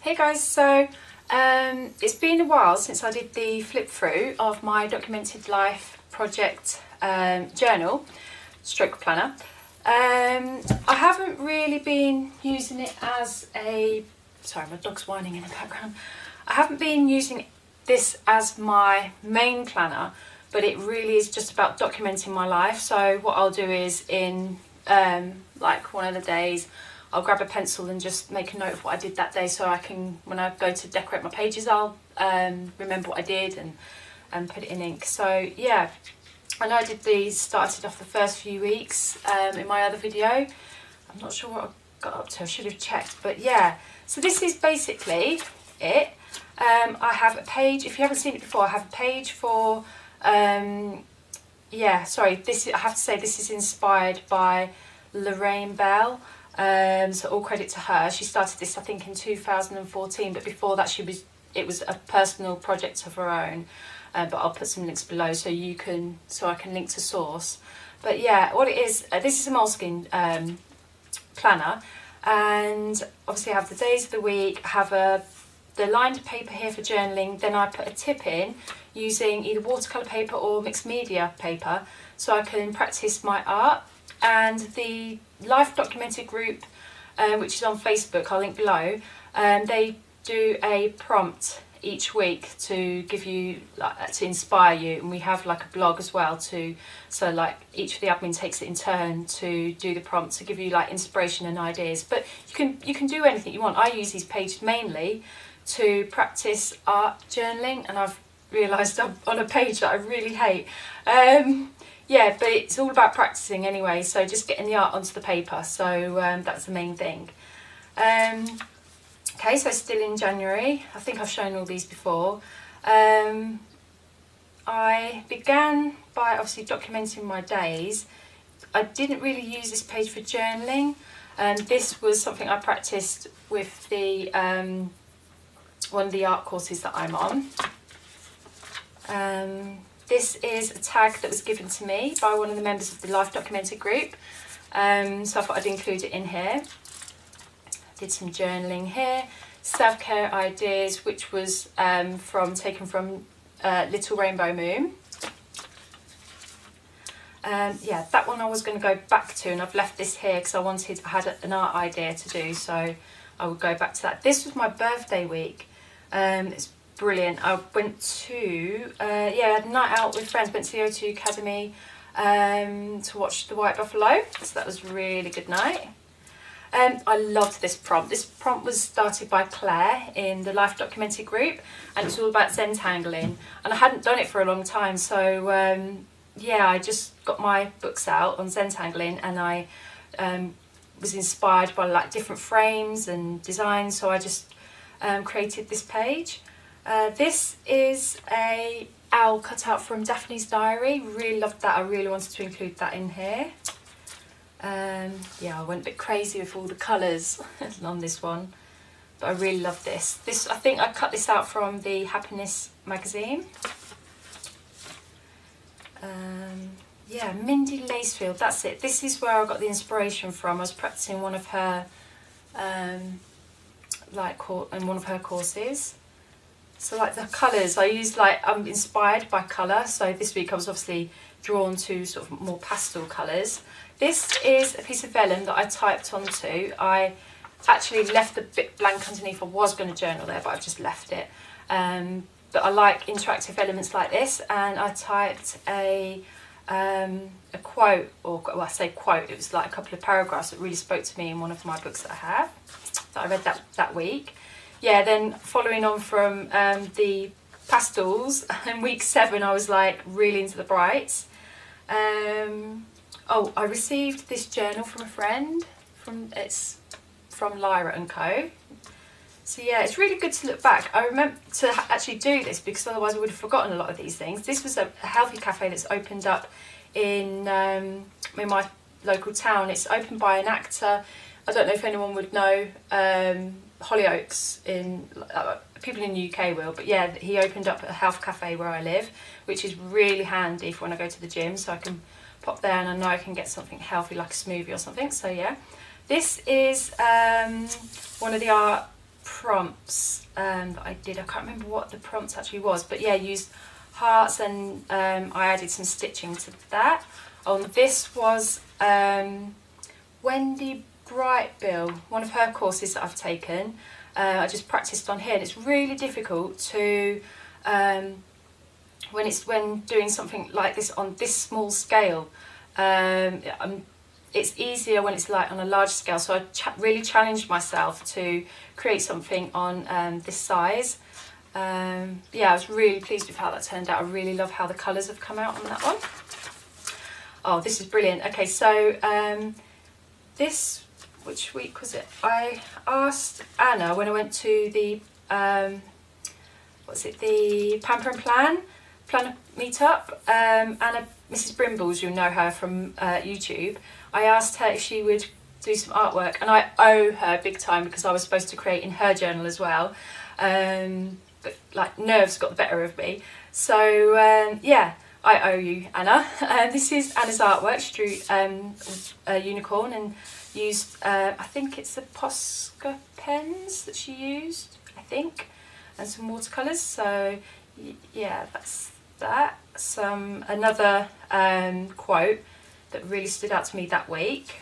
Hey guys, so it's been a while since I did the flip through of my Documented Life project journal, stroke planner. I haven't really been using it as a, sorry my dog's whining in the background. I haven't been using this as my main planner, but it really is just about documenting my life. So what I'll do is in like one of the days, I'll grab a pencil and just make a note of what I did that day, so I can, when I go to decorate my pages, I'll remember what I did and put it in ink. So yeah, I know I did these, started off the first few weeks in my other video. I'm not sure what I got up to, I should have checked, but yeah. So this is basically it. I have a page, if you haven't seen it before, I have a page for, yeah, sorry, this I have to say this is inspired by Lorraine Bell. So all credit to her. She started this I think in 2014, but before that it was a personal project of her own. But I'll put some links below so I can link to source. But yeah, what it is, this is a Moleskine planner, and obviously I have the days of the week. I have the lined paper here for journaling. Then I put a tip in using either watercolour paper or mixed media paper, so I can practice my art. And the Life Documented group, which is on Facebook, I'll link below, they do a prompt each week to give you, like, to inspire you, and we have like a blog as well too. So like each of the admin takes it in turn to do the prompt to give you like inspiration and ideas. But you can do anything you want. I use these pages mainly to practice art journaling, and I've realised I'm on a page that I really hate. Yeah, but it's all about practicing anyway, so just getting the art onto the paper, so that's the main thing. Okay, so still in January. I think I've shown all these before. I began by obviously documenting my days. I didn't really use this page for journaling, and this was something I practiced with the one of the art courses that I'm on. This is a tag that was given to me by one of the members of the Life Documented group, so I thought I'd include it in here. Did some journaling here, self-care ideas, which was taken from Little Rainbow Moon. Yeah, that one I was going to go back to, and I've left this here because I had an art idea to do, so I would go back to that. This was my birthday week. It's brilliant. I went to yeah, a night out with friends, went to the O2 Academy to watch The White Buffalo, so that was a really good night. I loved this prompt. This prompt was started by Claire in the Life Documented group, and it's all about Zentangling, and I hadn't done it for a long time, so yeah, I just got my books out on Zentangling, and I was inspired by like different frames and designs, so I just created this page. This is a owl cut out from Daphne's Diary. Really loved that. I really wanted to include that in here. Yeah, I went a bit crazy with all the colours on this one, but I really love this. I think I cut this out from the Happiness magazine. Yeah, Mindy Lacefield, that's it. This is where I got the inspiration from. I was practicing one of her in one of her courses. So like the colours, I used I'm inspired by colour. So this week I was obviously drawn to sort of more pastel colours. This is a piece of vellum that I typed onto. I actually left a bit blank underneath. I was going to journal there, but I've just left it. But I like interactive elements like this, and I typed a quote, or well, I say quote, it was like a couple of paragraphs that really spoke to me in one of my books that I have, that I read that week. Yeah, then following on from the pastels, in week 7 I was like really into the brights. Oh, I received this journal from a friend, it's from Lyra & Co. So yeah, it's really good to look back. I remember to actually do this because otherwise I would have forgotten a lot of these things. This was a healthy cafe that's opened up in my local town. It's opened by an actor. I don't know if anyone would know Hollyoaks, people in the UK will, but yeah, he opened up a health cafe where I live, which is really handy for when I go to the gym, so I can pop there and I know I can get something healthy like a smoothie or something. So yeah, this is one of the art prompts that I did. I can't remember what the prompt actually was, but yeah, I used hearts, and I added some stitching to that. This was Wendy Brightbill, one of her courses that I've taken. I just practiced on here, and it's really difficult to when doing something like this on this small scale. It's easier when it's like on a large scale, so I really challenged myself to create something on this size. Yeah, I was really pleased with how that turned out. I really love how the colours have come out on that one. Oh, this is brilliant. Okay, so which week was it? I asked Anna when I went to the the Pamper and Planner meetup. Anna, Mrs. Brimbles, you'll know her from YouTube. I asked her if she would do some artwork, and I owe her big time because I was supposed to create in her journal as well. But like nerves got the better of me. So yeah, I owe you, Anna. This is Anna's artwork. She drew a unicorn and used, I think it's the Posca pens that she used, I think, and some watercolours. So yeah, that's that. Another quote that really stood out to me that week.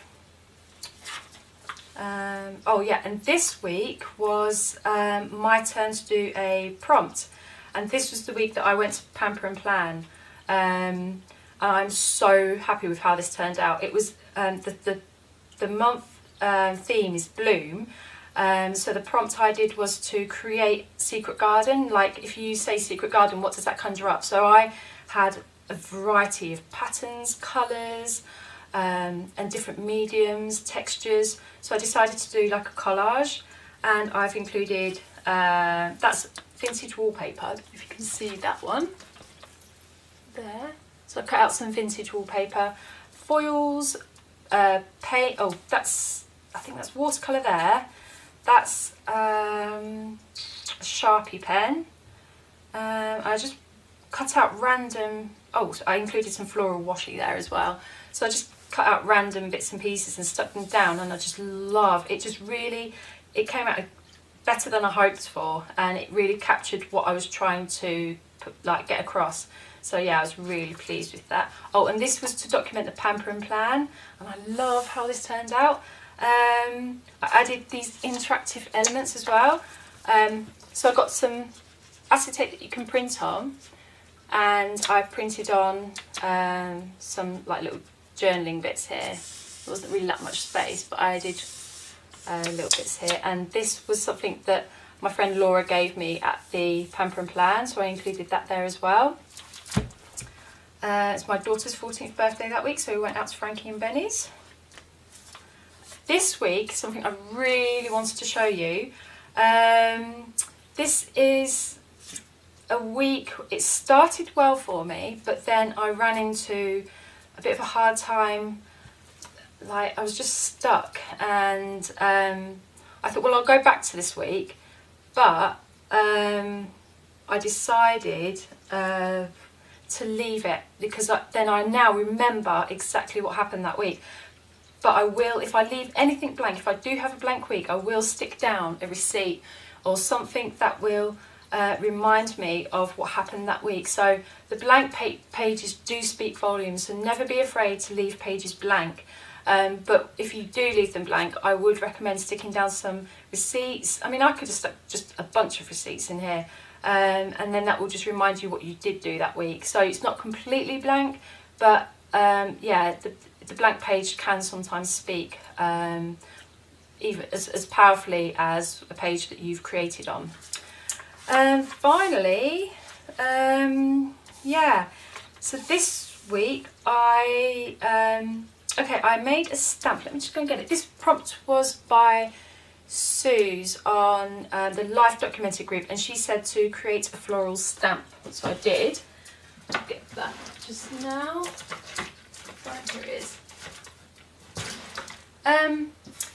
Oh yeah, and this week was my turn to do a prompt, and this was the week that I went to Pamper and Plan. And I'm so happy with how this turned out. It was the month theme is bloom. So the prompt I did was to create secret garden. Like if you say secret garden, what does that conjure up? So I had a variety of patterns, colours, and different mediums, textures. So I decided to do like a collage, and I've included, that's vintage wallpaper, if you can see that one there. So I cut out some vintage wallpaper, foils, paint, oh that's, I think that's watercolour there. That's a Sharpie pen. I just cut out random, so I included some floral washi there as well. So I just cut out random bits and pieces and stuck them down, and I just love it. Just really, it came out better than I hoped for, and it really captured what I was trying to get across. So yeah, I was really pleased with that. Oh, and this was to document the Pamper and Plan, and I love how this turned out. I added these interactive elements as well. So I got some acetate that you can print on, and I've printed on some like little journaling bits here. There wasn't really that much space, but I did little bits here. And this was something that my friend Laura gave me at the Pamper and Plan, so I included that there as well. It's my daughter's 14th birthday that week, so we went out to Frankie and Benny's. This week, something I really wanted to show you. This is a week, it started well for me, but then I ran into a bit of a hard time. Like, I was just stuck, and I thought, well, I'll go back to this week, but I decided to leave it, because then I now remember exactly what happened that week. But I will, if I leave anything blank, if I do have a blank week, I will stick down a receipt or something that will remind me of what happened that week. So the blank pages do speak volumes, so never be afraid to leave pages blank. But if you do leave them blank, I would recommend sticking down some receipts. I mean, I could have stuck just a bunch of receipts in here, and then that will just remind you what you did do that week. So it's not completely blank, but yeah, the blank page can sometimes speak even as powerfully as a page that you've created on. And finally, yeah, so this week I made a stamp. Let me just go and get it. This prompt was by Suze on the Life Documented group, and she said to create a floral stamp. So I did. I'll get that just now. Right, here it is.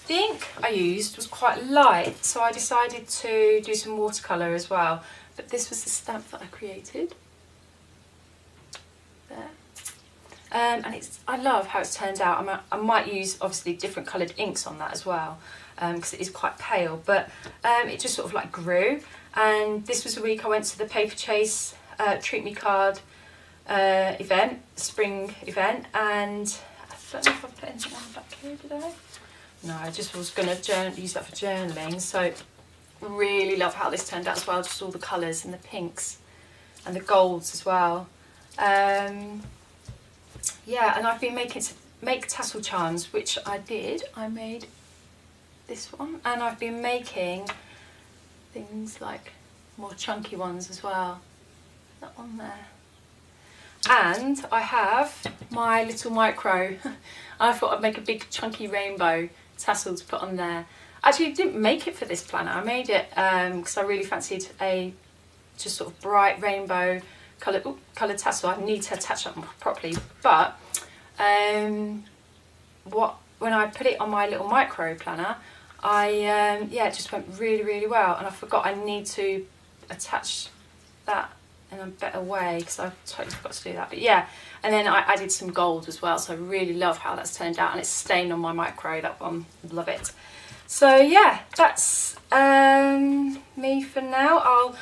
The ink I used was quite light, so I decided to do some watercolour as well. But this was the stamp that I created. There. And I love how it's turned out. I might use obviously different coloured inks on that as well. because it is quite pale, but it just sort of like grew. And this was a week I went to the Paperchase Treat Me card event, spring event, and I don't know if I put anything on the back here, did I? No, I just was going to use that for journaling. So really love how this turned out as well, just all the colours and the pinks and the golds as well. Yeah, and I've been make tassel charms, which I did. I made this one, and I've been making things like more chunky ones as well. That one there. And I have my little micro. I thought I'd make a big chunky rainbow tassel to put on there. Actually, I didn't make it for this planner. I made it because I really fancied a just sort of bright rainbow coloured tassel. I need to attach that properly, but when I put it on my little micro planner, yeah, it just went really well, and I forgot I need to attach that in a better way because I totally forgot to do that. But yeah, and then I added some gold as well, so I really love how that's turned out, and it's staying on my micro, that one. Love it. So yeah, that's me for now. I'll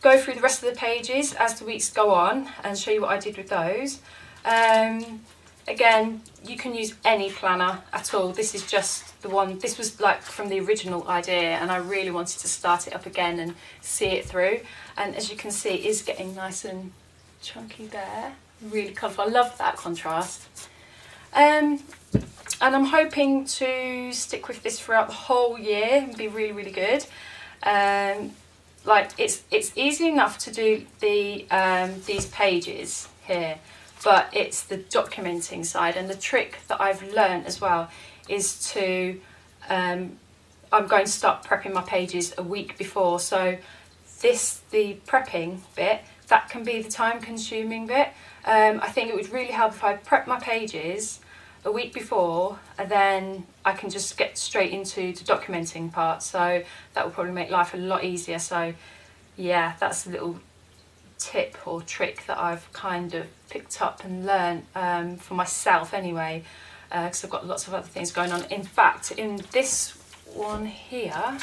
go through the rest of the pages as the weeks go on and show you what I did with those. Again, you can use any planner at all. This is just the one, this was like from the original idea, and I really wanted to start it up again and see it through. And as you can see, it is getting nice and chunky there. Really colourful. I love that contrast. And I'm hoping to stick with this throughout the whole year and be really good. Like it's easy enough to do the these pages here, but it's the documenting side, and the trick that I've learned as well is to I'm going to start prepping my pages a week before. So the prepping bit, that can be the time consuming bit. I think it would really help if I prep my pages a week before, and then I can just get straight into the documenting part. So that will probably make life a lot easier. So yeah, that's a little tip or trick that I've kind of picked up and learned for myself anyway, because I've got lots of other things going on. In fact, in this one here,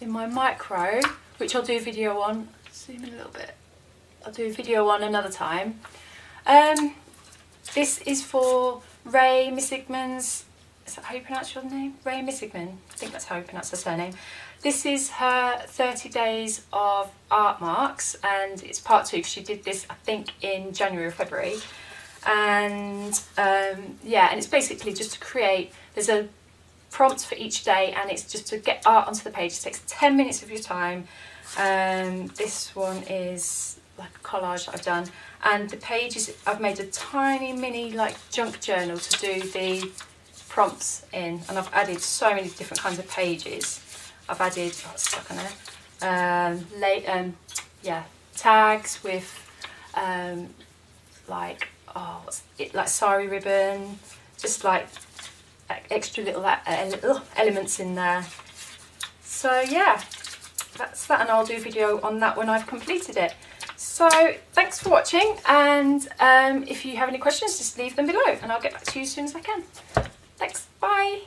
in my micro, which I'll do a video on, zoom in a little bit, I'll do a video on another time. This is for Ray Missigman's, is that how you pronounce your name? Ray Missigman, I think that's how you pronounce her surname. This is her 30 days of art marks, and it's part 2 because she did this I think in January or February. And yeah, and it's basically just to create, there's a prompt for each day, and it's just to get art onto the page. It takes 10 minutes of your time. This one is like a collage that I've done, and the pages, I've made a tiny mini like junk journal to do the prompts in, and I've added so many different kinds of pages. I've added, oh, it's stuck on there, yeah, tags with like, oh, what's it, like sari ribbon, just like extra little elements in there. So yeah, that's that, and I'll do a video on that when I've completed it. So thanks for watching, and if you have any questions, just leave them below and I'll get back to you as soon as I can. Thanks, bye.